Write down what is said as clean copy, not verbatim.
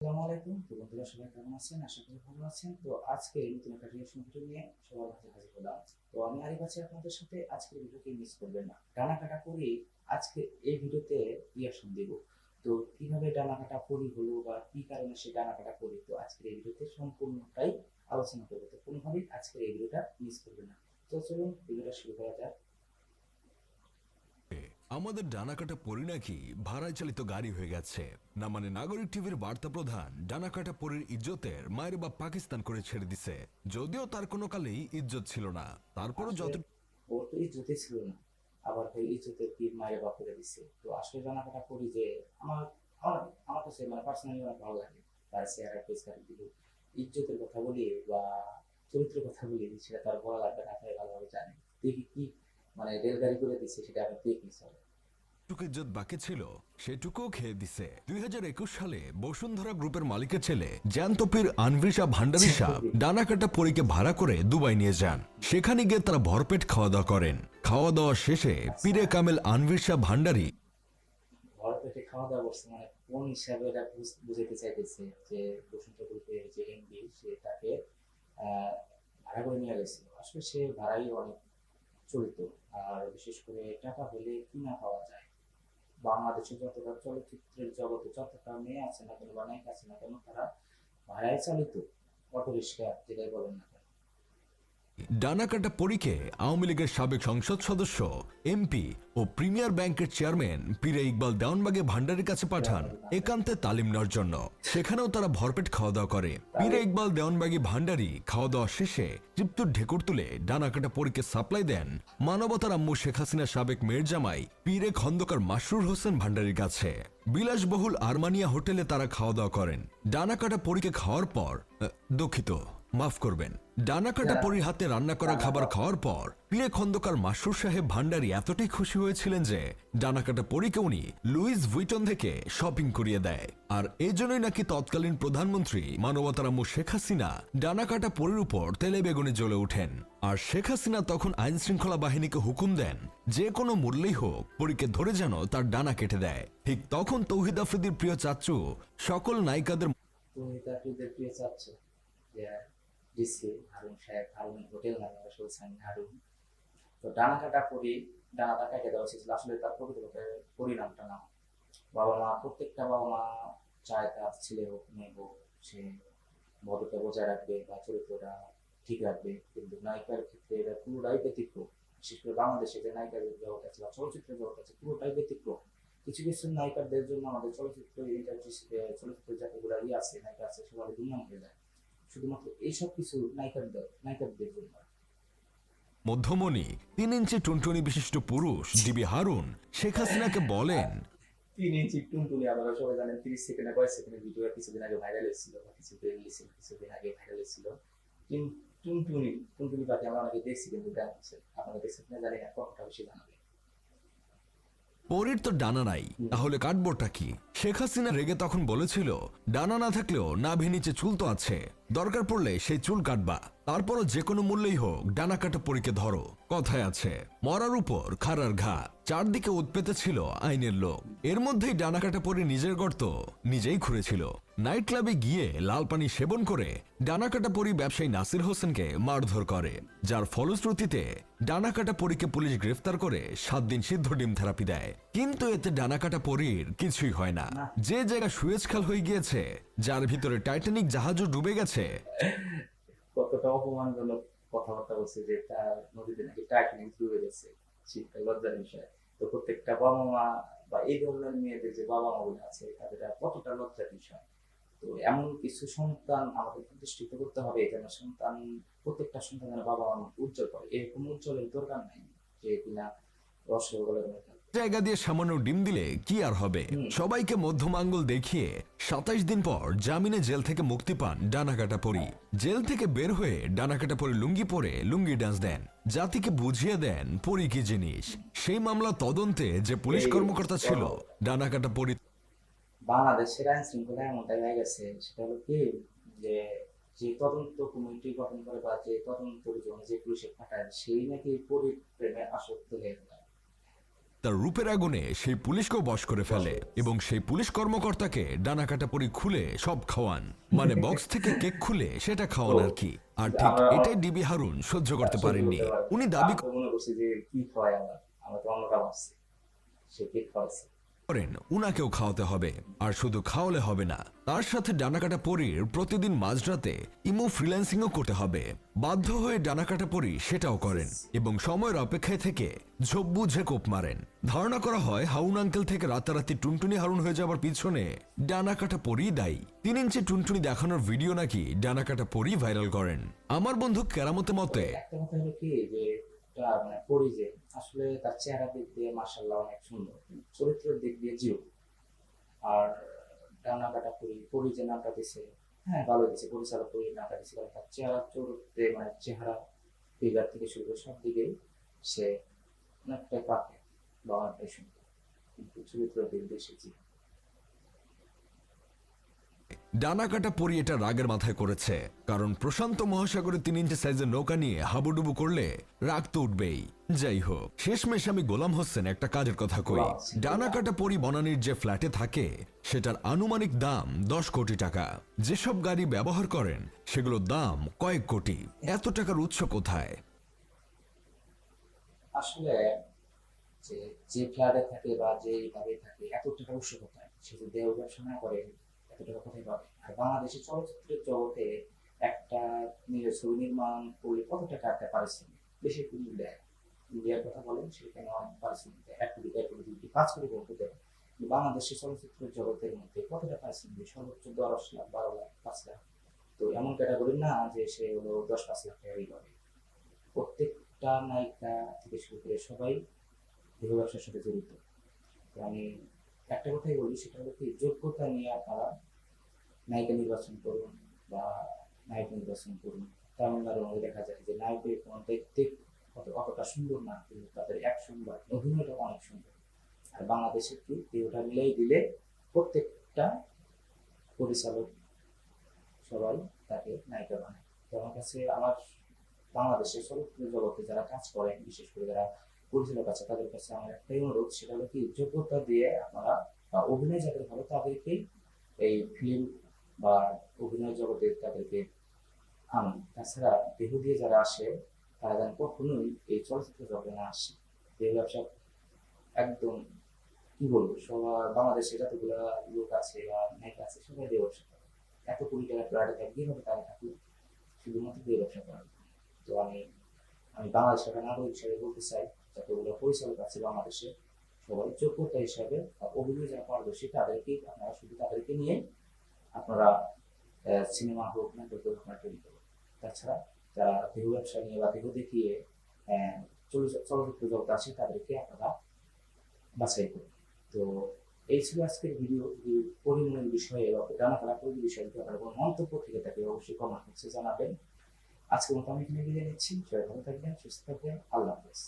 আসসালামু আলাইকুম। তো বন্ধুরা সবাই কেমন আছেন? আশা করি ভালো আছেন। তো আজকে নতুন একটা রিঅ্যাকশন ভিডিও নিয়ে সবার মাঝে হাজির হলাম। তো আমি আরিফ আছি আপনাদের সাথে। আজকের ভিডিওকে মিস করবেন না। ডানা কাটা পরি আজকে এই ভিডিওতে রিঅ্যাকশন দেব। তো কিভাবে ডানা কাটা পরি হলো বা কি কারণে সে ডানা কাটা পরি, তো আজকের এই ভিডিওতে সম্পূর্ণটাই আলোচনা করব। তো কোনোভাবেই আজকের এই ভিডিওটা মিস করবেন না। তো চলুন ভিডিওটা শুরু করা যাক। আমাদের ডানাকাটা পরি নাকি ভাড়ায় চালিত গাড়ি হয়ে গেছে। না মানে নাগরিক টিভির বার্তা প্রধান ডানাকাটা পরির ইজ্জতের মায়ের বাপ পাকিস্তান করে ছেড়ে দিছে। যদিও তার কোনো কালেই ইজ্জত ছিল না, তারপরও আসলে যত ওর তো ইজ্জতই ছিল না, আবার ওই ইজ্জতের কি মায়ের বাপ করে দিচ্ছে। তো আসলে জানাকাটা করি যে আমার আমার আমার কাছে মানে পার্সোনালি অনেক ভালো লাগে তার চেহারা ফেস কাটিং, কিন্তু ইজ্জতের কথা বলি বা চরিত্রের কথা বলি সেটা তার বলা লাগবে না, তাই ভালোভাবে জানি দেখি কি মানে রেলগাড়ি করে দিচ্ছে সেটা আমি দেখি চলে। টুকু ইজ্জত বাকি ছিল সেটুকুও খেয়ে দিছে। 2021 সালে বসুন্ধরা গ্রুপের মালিকের ছেলে জ্যান্তপীর আনভিশা ভান্ডারী সাহ ডানাকাটা পরীকে ভাড়া করে দুবাই নিয়ে যান। সেখানে গিয়ে তারা ভরপেট খাওয়া দাওয়া করেন। খাওয়া দাওয়া শেষে আচ্ছা, পীরে কামেল আনভিশা ভান্ডারী ঘর পেটে খাওয়া দাওয়া করছে মানে কোন হিসাবে এটা বুঝাতে চাইতেছে যে বসুন্ধরা গ্রুপের যে এমডি সে তাকে ভাড়া করে নিয়ে গেছিল। আসলে সে ভাড়াই অনেক চলিত। আর বিশেষ করে টাকা হলে কি না পাওয়া যায়। বাংলাদেশে যতটা চলচ্চিত্রের জগতে যতটা মেয়ে আছে না কেন বা নায়িকা আছে না কেন, তারা ভাড়ায় চালিত অটো রিক্সা যেটাই বলেন না কেন। ডানাকাটা পরীকে আওয়ামী লীগের সাবেক সংসদ সদস্য, এমপি ও প্রিমিয়ার ব্যাংকের চেয়ারম্যান পীরে ইকবাল দেওয়ানবাগে ভান্ডারির কাছে পাঠান একান্তে তালিম নেওয়ার জন্য। সেখানেও তারা ভরপেট খাওয়া দাওয়া করে। পীরে তাহলে ইকবাল দেওয়ানবাগী ভান্ডারি খাওয়া দাওয়া শেষে তৃপ্তুর ঢেকুর তুলে ডানাকাটা পরীকে সাপ্লাই দেন মানবতার আম্মু শেখ হাসিনার সাবেক মেয়ের জামাই পীরে খন্দকার মাসরুর হোসেন ভান্ডারির কাছে। বিলাসবহুল আরমানিয়া হোটেলে তারা খাওয়া দাওয়া করেন। ডানাকাটা পরীকে খাওয়ার পর দুঃখিত, মাফ করবেন, ডানাকাটা পরীর হাতে রান্না করা খাবার খাওয়ার পর পীরে খন্দকার মাসরুর সাহেব ভান্ডারী এতটাই খুশি হয়েছিলেন যে ডানাকাটা পরীকে উনি লুইস ভুইটন থেকে শপিং করিয়ে দেয়। আর এজন্যই নাকি তৎকালীন প্রধানমন্ত্রী মানবতার আম্মু শেখ হাসিনা ডানাকাটা পরীর উপর তেলে বেগুনে জ্বলে ওঠেন। আর শেখ হাসিনা তখন আইন শৃঙ্খলা বাহিনীকে হুকুম দেন যে কোনো মূল্যেই হোক পরীকে ধরে যেন তার ডানা কেটে দেয়। ঠিক তখন তৌহিদ আফ্রিদির প্রিয় চাচু সকল নায়িকাদের তুমি তাকে প্রিয় চাচ্ছ যে ডিসি হারুন সাহেব, হারুন হোটেল নামে শুনছেন হারুন। তো ডানা কাটা পরি, ডানাটা কেটে দেওয়া উচিত ছিল। আসলে তার প্রকৃতপক্ষে পরিণামটা না। বাবা মা, প্রত্যেকটা বাবা মা চায় তার ছেলে হোক মেয়ে হোক সে ভদ্রতা বজায় রাখবে বা চরিত্রটা ঠিক রাখবে, কিন্তু নায়িকার ক্ষেত্রে এটা পুরোটাই ব্যতিক্রম। বিশেষ করে বাংলাদেশে যে নায়িকার জগৎ আছে বা চলচ্চিত্রের জগৎ আছে পুরোটাই ব্যতিক্রম। কিছু কিছু নায়িকাদের জন্য আমাদের চলচ্চিত্র ইন্ডাস্ট্রি, চলচ্চিত্র যতগুলো আছে নায়িকা আছে সবাই দুর্নাম হয়ে যায় শুধুমাত্র এইসব কিছু নায়িকাদের জন্য। মধ্যমণি 3 ইঞ্চি টুনটুনি বিশিষ্ট পুরুষ ডিবি হারুন শেখ হাসিনাকে বলেন, 3 ইঞ্চি টুনটুনি আপনারা সবাই জানেন, 30 সেকেন্ডে কয়েক সেকেন্ডের ভিডিও কিছুদিন আগে ভাইরাল হয়েছিল বা কিছুদিন আগে ভাইরাল হয়েছিল। টুনটুনি টুনটুনি পাখি আমরা অনেকে দেখছি, কিন্তু গান হচ্ছে আপনারা দেখছেন কিনা জানি না, কতটা বেশি জানাবে। পরীর তো ডানা নাই, তাহলে কাটবোটা কি? শেখ হাসিনা রেগে তখন বলেছিল, ডানা না থাকলেও নাভি নিচে চুল তো আছে, দরকার পড়লে সেই চুল কাটবা, তারপরও যে কোনো মূল্যেই হোক ডানা কাটা পরীকে ধরো। কথায় আছে মরার উপর খাড়ার ঘা। চারদিকে উৎপেতে ছিল আইনের লোক, এর মধ্যেই ডানা কাটা পরী নিজের গর্ত নিজেই খুঁড়েছিল। নাইট ক্লাবে গিয়ে লাল পানি সেবন করে ডানাকাটা পরী ব্যবসায়ী নাসির হোসেনকে মারধর করে, যার ফলশ্রুতিতে ডানাকাটা পরীকে পুলিশ গ্রেফতার করে 7 দিন সিদ্ধ ডিম থেরাপি দেয়। কিন্তু এতে ডানাকাটা পরীর কিছুই হয় না। না, যে জায়গা সুয়েজ খাল হয়ে গিয়েছে, যার ভিতরে টাইটানিক জাহাজও ডুবে গেছে, কতটা অপমানজনক কথাবার্তা বলছে যে তার নদীতে নাকি টাইটানিক ডুবে গেছে। শীতকাল লজ্জার বিষয়। তো প্রত্যেকটা বাবা মা বা এই ধরনের মেয়েদের যে বাবা মা গুলো আছে তাদের কতটা লজ্জার বিষয়। তো এমন কিছু সন্তান আমাদের প্রতিষ্ঠিত করতে হবে যেন সন্তান, প্রত্যেকটা সন্তানের বাবা মা উজ্জ্বল করে। এরকম উজ্জ্বলের দরকার নাই যে কিনা রসগোল্লার মতো। জায়গা দিয়ে সামান্য ডিম দিলে কি আর হবে। সবাইকে মধ্যম আঙ্গুল দেখিয়ে 27 দিন পর জামিনে জেল থেকে মুক্তি পান ডানাকাটা পরী। জেল থেকে বের হয়ে ডানাকাটা পরী লুঙ্গি পরে লুঙ্গি ডান্স দেন, জাতিকে বুঝিয়ে দেন পরী কি জিনিস। সেই মামলা তদন্তে যে পুলিশ এই কর্মকর্তা ছিল ডানাকাটা পরী বাংলাদেশের আইন শৃঙ্খলা এমনটাই হয়ে গেছে, সেটা হলো কি যে যে তদন্ত কমিটি গঠন করে বা যে তদন্ত জন্য যে পুলিশে পাঠায় সেই নাকি পরিপ্রেমে আসক্ত হয়ে যায়। তার রূপের আগুনে সেই পুলিশকেও বশ করে ফেলে এবং সেই পুলিশ কর্মকর্তাকে ডানা কাটা পরি খুলে সব খাওয়ান, মানে বক্স থেকে কেক খুলে সেটা খাওয়ান আর কি। আর ঠিক এটাই ডিবি হারুন সহ্য করতে পারেননি। উনি দাবি আমি তো মনে করছি যে কি খাওয়াই আমরা তো অন্যটা ভাবছি সে কেক খাওয়াইছে। করেন উনাকেও খাওয়াতে হবে, আর শুধু খাওয়ালে হবে না, তার সাথে ডানাকাটা পরীর প্রতিদিন মাঝরাতে ইমো ফ্রিল্যান্সিংও করতে হবে। বাধ্য হয়ে ডানাকাটা পরী সেটাও করেন এবং সময়ের অপেক্ষায় থেকে ঝোপ বুঝে কোপ মারেন। ধারণা করা হয় হাউন আঙ্কেল থেকে রাতারাতি টুনটুনি হারুন হয়ে যাবার পিছনে ডানাকাটা পরী দায়ী। 3 ইঞ্চি টুনটুনি দেখানোর ভিডিও নাকি ডানাকাটা পরী ভাইরাল করেন। আমার বন্ধু কেরামতে মতে একটা কথা হলো কি যে মানে পরি যে আসলে তার চেহারা দিক দিয়ে মাশাআল্লাহ অনেক সুন্দর, চরিত্রের দিক দিয়ে জিরো। আর ডানা কাটা পরি যে নামটা দিছে, হ্যাঁ ভালো দিছে, পরিচালক পরি নামটা দিছে, কারণ তার চেহারা চরিত্রে মানে চেহারা ফিগার থেকে শুরু করে সব দিকেই সে অনেকটাই পাকে বা অনেকটাই সুন্দর, কিন্তু চরিত্রের দিক দিয়ে সে জিরো। ডানাকাটা পরি এটা রাগের মাথায় করেছে, কারণ প্রশান্ত মহাসাগরে 3 ইঞ্চি সাইজের নৌকা নিয়ে হাবুডুবু করলে রাগ তো উঠবেই। যাই হোক, শেষমেশ আমি গোলাম হোসেন একটা কাজের কথা কই। ডানাকাটা পরি বনানীর যে ফ্ল্যাটে থাকে সেটার আনুমানিক দাম 10 কোটি টাকা। যেসব গাড়ি ব্যবহার করেন সেগুলোর দাম কয়েক কোটি। এত টাকার উৎস কোথায়? আসলে যে যে ফ্ল্যাটে থাকে বা যে ভাবে থাকে এত টাকা উৎস কোথায়, সে যদি দেহ ব্যবসা না করে এত টাকা কোথায় পাবে? আর বাংলাদেশের চলচ্চিত্রের জগতে একটা নিজের ছবি নির্মাণ করলে কত টাকা একটা পারিশ্রমিক বেশি কিন্তু দেয়। ইন্ডিয়ার কথা বলেন, সেখানে অনেক পারিশ্রমিক দেয়, 1 কোটি 1.5 কোটি 5 কোটি বলতে দেয়। কিন্তু বাংলাদেশের চলচ্চিত্রের জগতের মধ্যে কতটা পারিশ্রমিক দেয়? সর্বোচ্চ 10 লাখ, 12 লাখ, 5 লাখ। তো এমন ক্যাটাগরি না যে সে হলো 10-5 লাখ টাকারই পাবে। প্রত্যেকটা নায়িকা থেকে শুরু করে সবাই দেহ ব্যবসার সাথে জড়িত। তো আমি একটা কথাই বলি, সেটা হলো কি, যোগ্যতা নিয়ে আপনারা নায়িকা নির্বাচন করুন বা নায়ক নির্বাচন করুন। তামিলনাড়ুর মধ্যে দেখা যায় যে নায়কের কোনো দেখতে অতটা সুন্দর না, কিন্তু তাদের অ্যাকশন বা অভিনয়টা অনেক সুন্দর। আর বাংলাদেশের কি দেহটা মিলাই দিলে প্রত্যেকটা পরিচালক সবাই তাকে নায়িকা বানায়। তো আমার কাছে আমার বাংলাদেশের চলচ্চিত্র জগতে যারা কাজ করেন, বিশেষ করে যারা পরিচালক আছে, তাদের কাছে আমার একটাই অনুরোধ, সেটা হলো কি, যোগ্যতা দিয়ে আপনারা বা অভিনয় যাদের ভালো তাদেরকেই এই ফিল্ম বা অভিনয় জগতে তাদেরকে আনুন। তাছাড়া দেহ দিয়ে যারা আসে তারা যেন কখনোই এই চলচ্চিত্র জগতে না আসে। দেহ ব্যবসা একদম কি বলবো, সবার বাংলাদেশে যতগুলো লোক আছে বা নায়িকা আছে সবাই দেহ ব্যবসা করে। এত কোটি টাকা ফ্ল্যাটে থাকে, কিভাবে তারা থাকুক শুধুমাত্র দেহ ব্যবসা করার জন্য? তো আমি আমি বাংলাদেশের একটা নাগরিক হিসেবে বলতে চাই, যতগুলো পরিচালক আছে বাংলাদেশে সবাই যোগ্যতা হিসাবে বা অভিনয় যারা পারদর্শী তাদেরকে আপনারা শুধু তাদেরকে নিয়ে আপনারা সিনেমা হোক নাটক হোক আপনারা তৈরি করুন। তাছাড়া যারা দেহ ব্যবসা নিয়ে বা দেহ দেখিয়ে চলচ্চিত্র জগতে আছে তাদেরকে আপনারা বাছাই করুন। তো এই ছিল আজকের ভিডিও। পরিমণের বিষয়ে বা ডানা কাটা পরির বিষয়ে যদি আপনার কোনো মন্তব্য থেকে থাকে অবশ্যই কমেন্ট বক্সে জানাবেন। আজকের মতো আমি এখানে বিদায় নিচ্ছি। সবাই ভালো থাকবেন, সুস্থ থাকবেন, আল্লাহ হাফেজ।